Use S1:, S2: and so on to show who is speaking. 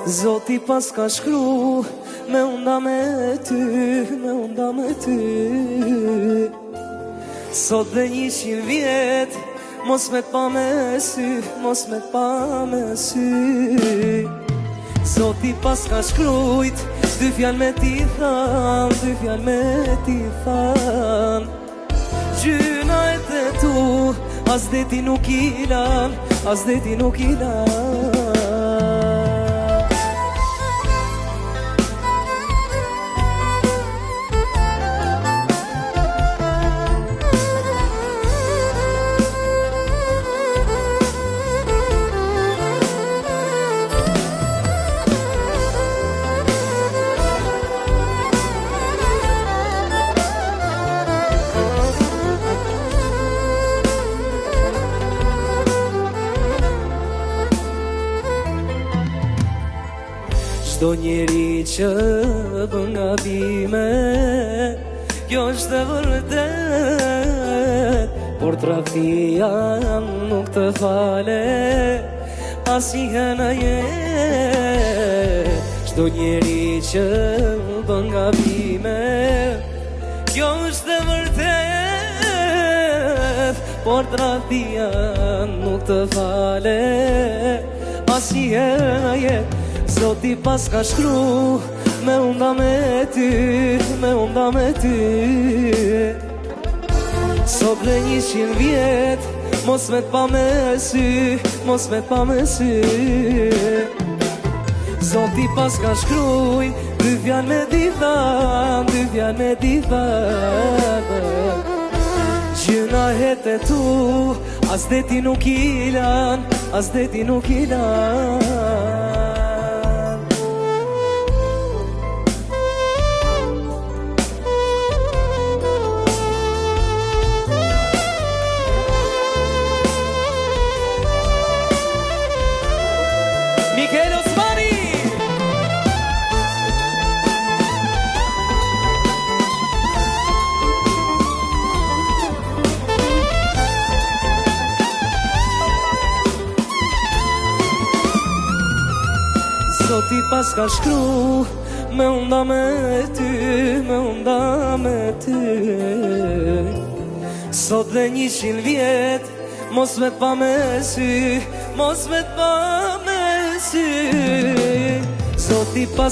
S1: Zoti pas ka shkru me unda me ty, me unda me ty. Sot dhe 100 vjet mos me t'pa me sy, mos me t'pa me sy. Zoti pas ka shkrujt 2 fjalë me t'i than, 2 fjalë me t'i than. Gjyna e të tu, as deti nuk i lan, as deti nuk i lan. Çdo njeri që bën gabime, kjo është e vërtet, por tradhtia nuk të fale asnjëherë në jetë. Çdo njeri që bën gabime, kjo është e vërtet, por tradhtia nuk të fale asnjëherë në jetë. Zoti pas ka shkru me unda me ty, me unda me ty. Sot dhe 100 vjet mos me t'pa me sy, mos me t'pa me sy. Zoti pas ka shkruj 2 fjalë me t'i than, 2 fjalë me t'i than. Gjyna het e tu, as deti nuk i lan, as deti nuk i lan. Zoti pas ka shkru me unda me ty, me unda me ty. Sot dhe 100 vjet mos me t'pa me sy, mos me t'pa me sy. Zoti pas